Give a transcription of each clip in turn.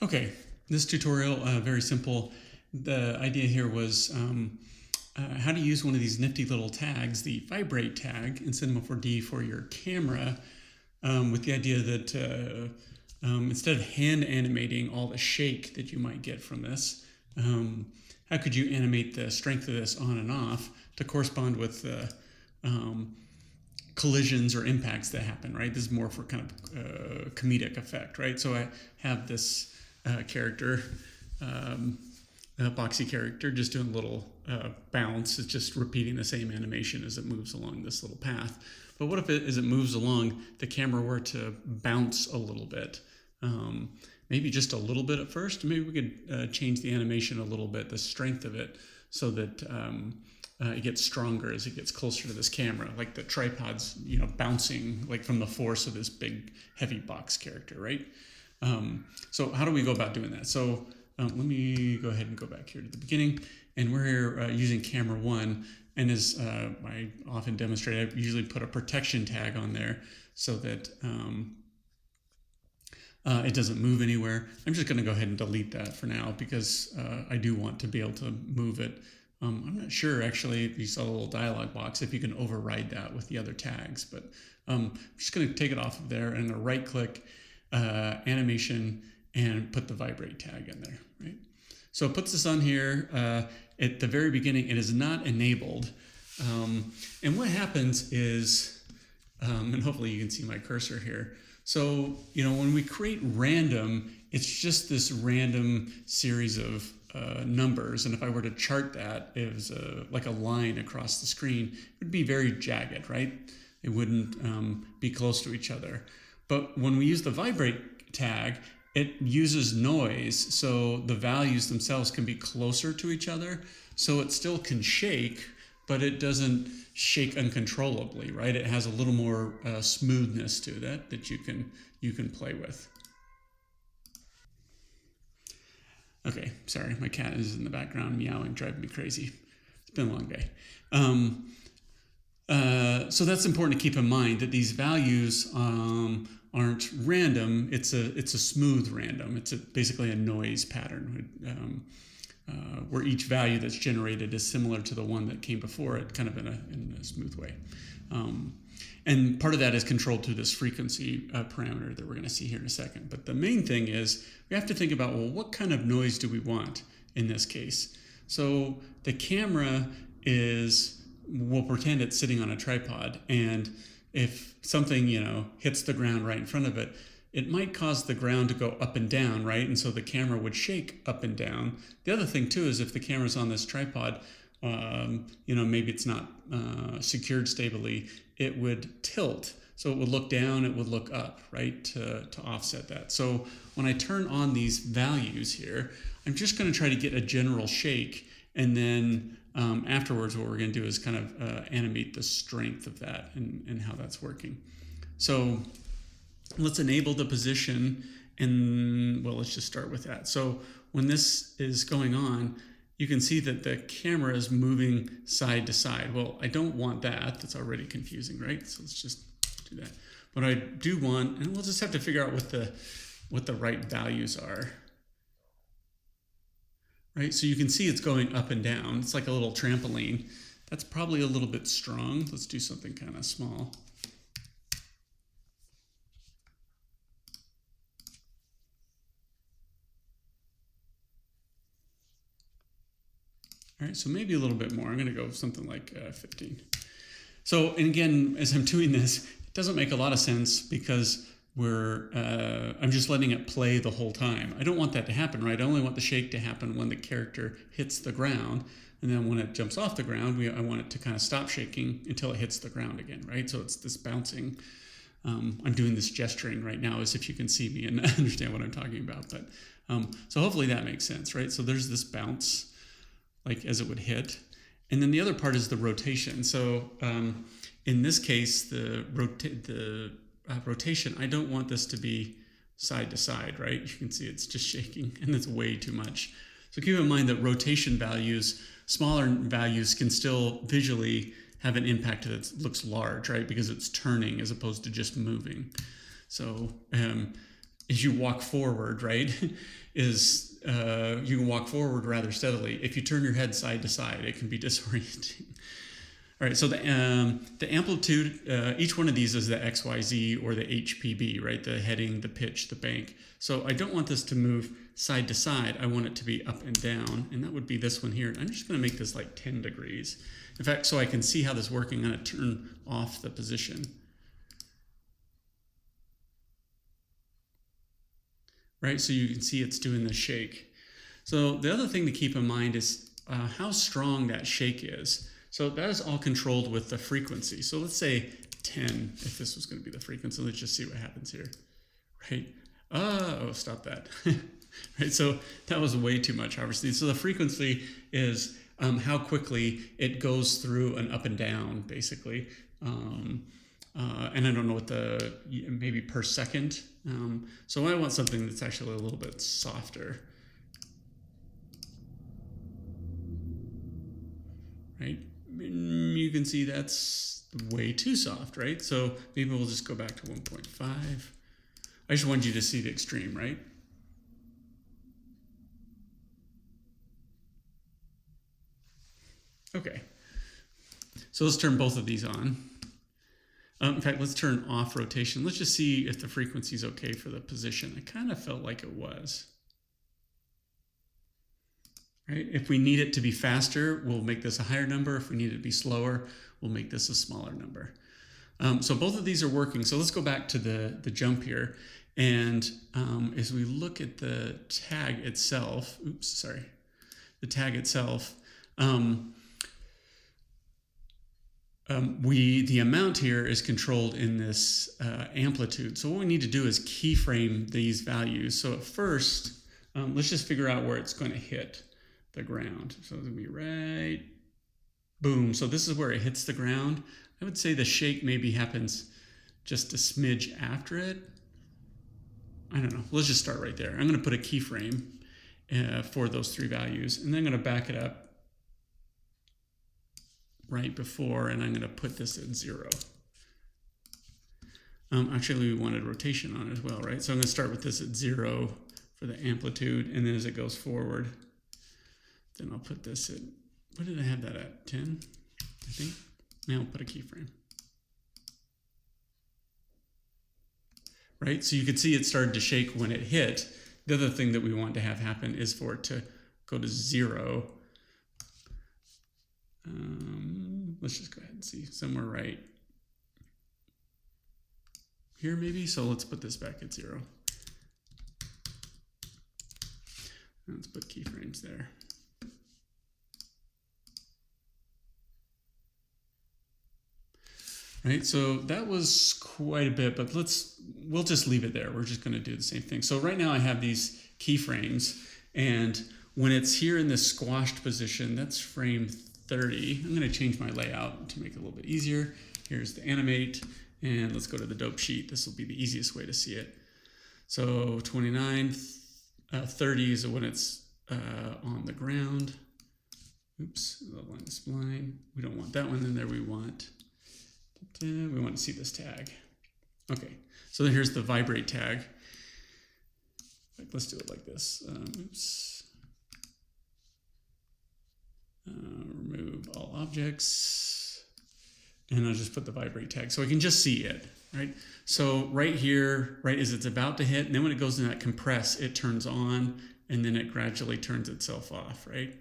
Okay, this tutorial, very simple. The idea here was how to use one of these nifty little tags, the Vibrate tag in Cinema 4D for your camera, with the idea that instead of hand animating all the shake that you might get from this, how could you animate the strength of this on and off to correspond with the collisions or impacts that happen, right? This is more for kind of comedic effect, right? So I have this character, a boxy character, just doing a little bounce. It's just repeating the same animation as it moves along this little path. But what if as it moves along, the camera were to bounce a little bit? Maybe just a little bit at first. Maybe we could change the animation a little bit, the strength of it, so that it gets stronger as it gets closer to this camera, like the tripod's, bouncing like from the force of this big heavy box character, right? So how do we go about doing that? So let me go ahead and go back here to the beginning, and we're here using camera 1, and as I often demonstrate, I usually put a protection tag on there so that it doesn't move anywhere. I'm just going to go ahead and delete that for now because I do want to be able to move it. I'm not sure, actually, if you saw the little dialog box, if you can override that with the other tags, but I'm just going to take it off of there and right-click animation and put the Vibrate tag in there, right? So it puts this on here. At the very beginning, it is not enabled. And what happens is, and hopefully you can see my cursor here. So, when we create random, it's just this random series of numbers, and if I were to chart that as like a line across the screen, it would be very jagged, right? It wouldn't be close to each other. But when we use the Vibrate tag, it uses noise, so the values themselves can be closer to each other, so it still can shake, but it doesn't shake uncontrollably, right? It has a little more smoothness to that you can play with. Okay, sorry, my cat is in the background meowing, driving me crazy. It's been a long day. So that's important to keep in mind, that these values aren't random. It's a smooth random. It's basically a noise pattern where each value that's generated is similar to the one that came before it, kind of in a smooth way. And part of that is controlled through this frequency parameter that we're going to see here in a second. But the main thing is we have to think about, well, what kind of noise do we want in this case? So the camera we'll pretend it's sitting on a tripod, and if something, hits the ground right in front of it, it might cause the ground to go up and down, right? And so the camera would shake up and down. The other thing too is if the camera's on this tripod, maybe it's not secured stably, it would tilt. So it would look down, it would look up, right, to offset that. So when I turn on these values here, I'm just going to try to get a general shake, and then afterwards what we're going to do is kind of animate the strength of that and how that's working. So let's enable the position, and well, let's just start with that. So when this is going on, you can see that the camera is moving side to side. Well, I don't want that. That's already confusing, right? So let's just do that. But I do want, and we'll just have to figure out what the right values are. Right? So you can see it's going up and down. It's like a little trampoline. That's probably a little bit strong. Let's do something kind of small. All right, so maybe a little bit more. I'm going to go with something like 15. So, and again, as I'm doing this, it doesn't make a lot of sense because I'm just letting it play the whole time. I don't want that to happen, right? I only want the shake to happen when the character hits the ground, and then when it jumps off the ground, I want it to kind of stop shaking until it hits the ground again, right? So it's this bouncing. I'm doing this gesturing right now as if you can see me and understand what I'm talking about. But so hopefully that makes sense, right? So there's this bounce, like as it would hit. And then the other part is the rotation. So in this case, the rotation, I don't want this to be side to side, right? You can see it's just shaking, and it's way too much. So keep in mind that rotation values, smaller values, can still visually have an impact that looks large, right? Because it's turning as opposed to just moving. So as you walk forward, right, is you can walk forward rather steadily. If you turn your head side to side, it can be disorienting. All right, so the amplitude, each one of these is the XYZ or the HPB, right? The heading, the pitch, the bank. So I don't want this to move side to side. I want it to be up and down, and that would be this one here. I'm just going to make this like 10 degrees. In fact, so I can see how this is working, I'm going to turn off the position. Right, so you can see it's doing the shake. So the other thing to keep in mind is how strong that shake is. So that is all controlled with the frequency. So let's say 10, if this was going to be the frequency. Let's just see what happens here, right? Oh, stop that. Right, so that was way too much, obviously. So the frequency is how quickly it goes through an up and down, basically. And I don't know what maybe per second. So I want something that's actually a little bit softer. Right? You can see that's way too soft, right? So maybe we'll just go back to 1.5. I just wanted you to see the extreme, right? Okay. So let's turn both of these on. In fact, let's turn off rotation. Let's just see if the frequency is okay for the position. I kind of felt like it was. Right? If we need it to be faster, we'll make this a higher number. If we need it to be slower, we'll make this a smaller number. So both of these are working. So let's go back to the jump here. And as we look at the tag itself, the tag itself, the amount here is controlled in this amplitude. So what we need to do is keyframe these values. So at first, let's just figure out where it's going to hit the ground. So it's going to be right, boom. So this is where it hits the ground. I would say the shake maybe happens just a smidge after it. I don't know. Let's just start right there. I'm going to put a keyframe for those three values, and then I'm going to back it up right before, and I'm going to put this at 0. Actually, we wanted rotation on it as well, right? So I'm going to start with this at 0 for the amplitude, and then as it goes forward, then I'll put this at, what did I have that at? 10, I think. Now I'll put a keyframe. Right, so you could see it started to shake when it hit. The other thing that we want to have happen is for it to go to 0. Let's just go ahead and see somewhere right here maybe. So let's put this back at 0. Let's put keyframes there. Right, so that was quite a bit, but we'll just leave it there. We're just going to do the same thing. So right now I have these keyframes, and when it's here in this squashed position, that's frame 30. I'm going to change my layout to make it a little bit easier. Here's the animate, and let's go to the dope sheet. This will be the easiest way to see it. So 29, 30 is when it's on the ground. Oops, the line is spline. We don't want that one in there. We want to see this tag. Okay, so then here's the vibrate tag. Let's do it like this. Oops. Remove all objects, and I'll just put the vibrate tag so I can just see it, right? So right here, right as it's about to hit, and then when it goes in that compress, it turns on, and then it gradually turns itself off, right?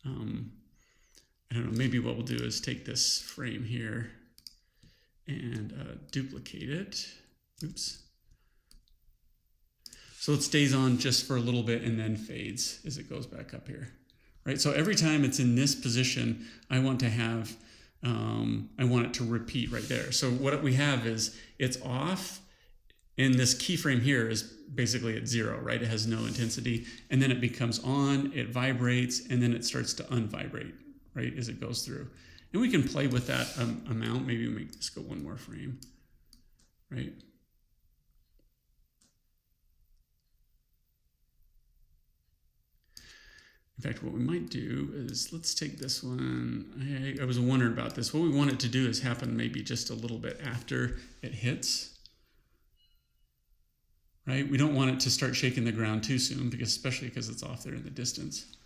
I don't know, maybe what we'll do is take this frame here and duplicate it. Oops. So it stays on just for a little bit and then fades as it goes back up here. Right, so every time it's in this position, I want to have, I want it to repeat right there. So what we have is it's off, and this keyframe here is basically at 0, right? It has no intensity, and then it becomes on, it vibrates, and then it starts to unvibrate, right, as it goes through. And we can play with that amount. Maybe we make this go one more frame, right? In fact, what we might do is let's take this one. I was wondering about this. What we want it to do is happen maybe just a little bit after it hits. right? We don't want it to start shaking the ground too soon, especially because it's off there in the distance,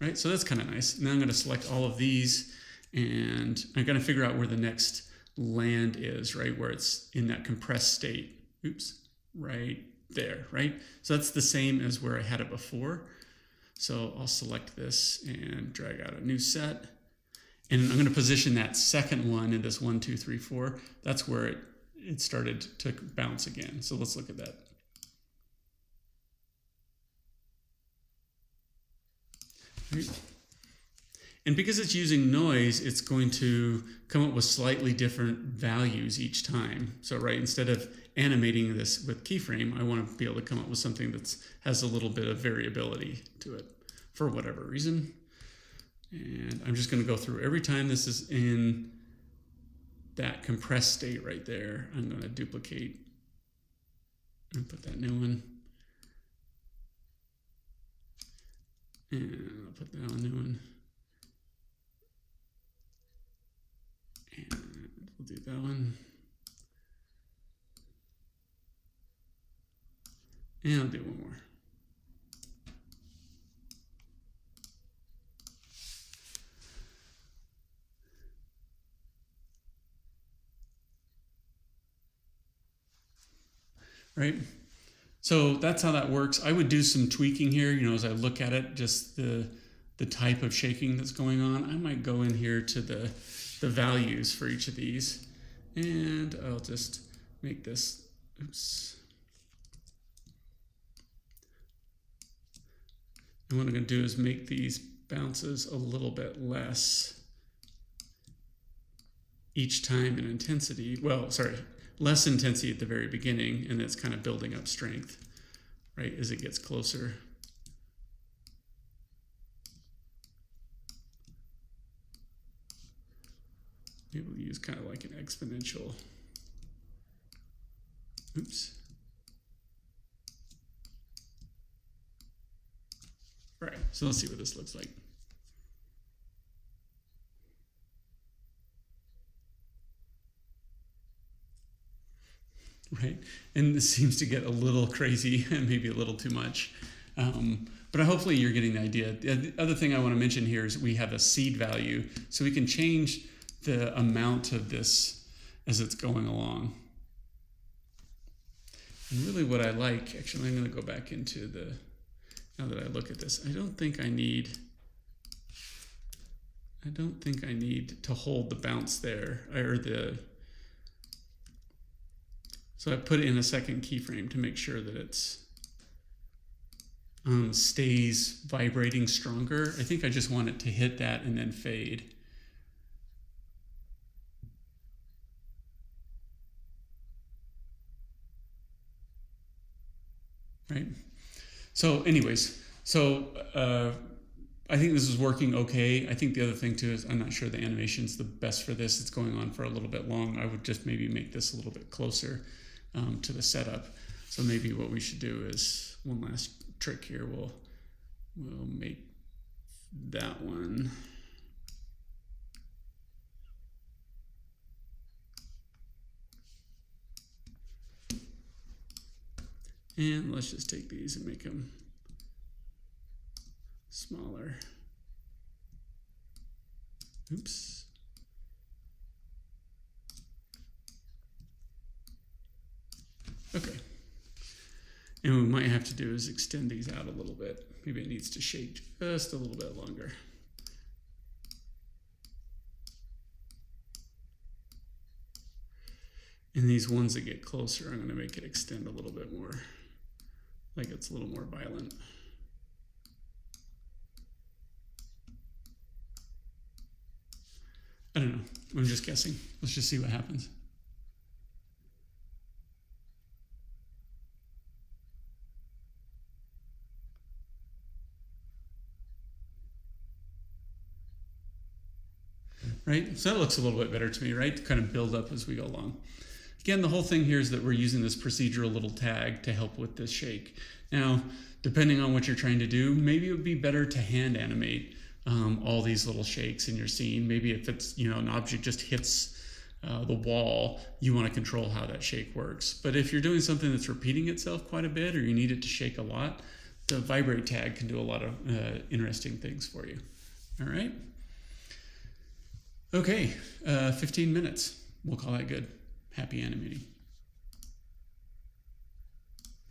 right? So that's kind of nice. Now I'm going to select all of these, and I'm going to figure out where the next land is, right? Where it's in that compressed state. Oops, right there, right? So that's the same as where I had it before. So I'll select this and drag out a new set. And I'm going to position that second one in this 1, 2, 3, 4. That's where it started to bounce again. So let's look at that. Right. And because it's using noise, it's going to come up with slightly different values each time. So right, instead of animating this with keyframe, I want to be able to come up with something that has a little bit of variability to it for whatever reason. And I'm just going to go through every time this is in that compressed state right there. I'm going to duplicate and put that new one. And I'll put that on new one. And we'll do that one. And I'll do one more. Right? So that's how that works. I would do some tweaking here, as I look at it, just the type of shaking that's going on. I might go in here to the values for each of these, and I'll just make this, oops. And what I'm going to do is make these bounces a little bit less each time in intensity. Well, sorry, less intensity at the very beginning, and it's kind of building up strength, right, as it gets closer. Maybe we'll use kind of like an exponential. Oops. All right, so let's see what this looks like. Right, and this seems to get a little crazy and maybe a little too much. But hopefully you're getting the idea. The other thing I want to mention here is we have a seed value, so we can change the amount of this as it's going along. And really what I like, actually I'm going to go back into now that I look at this, I don't think I need to hold the bounce there, so I put in a second keyframe to make sure that it's stays vibrating stronger. I think I just want it to hit that and then fade. Right? So anyways, I think this is working okay. I think the other thing too is I'm not sure the animation's the best for this. It's going on for a little bit long. I would just maybe make this a little bit closer to the setup. So maybe what we should do is one last trick here. We'll make that one. And let's just take these and make them smaller. Oops. Okay. And what we might have to do is extend these out a little bit. Maybe it needs to shake just a little bit longer. And these ones that get closer, I'm going to make it extend a little bit more, like it's a little more violent. I don't know. I'm just guessing. Let's just see what happens. Right? So that looks a little bit better to me, right? To kind of build up as we go along. Again, the whole thing here is that we're using this procedural little tag to help with this shake. Now, depending on what you're trying to do, maybe it would be better to hand animate all these little shakes in your scene. Maybe if it's, an object just hits the wall, you want to control how that shake works. But if you're doing something that's repeating itself quite a bit, or you need it to shake a lot, the Vibrate Tag can do a lot of interesting things for you. All right. Okay, 15 minutes. We'll call that good. Happy animating.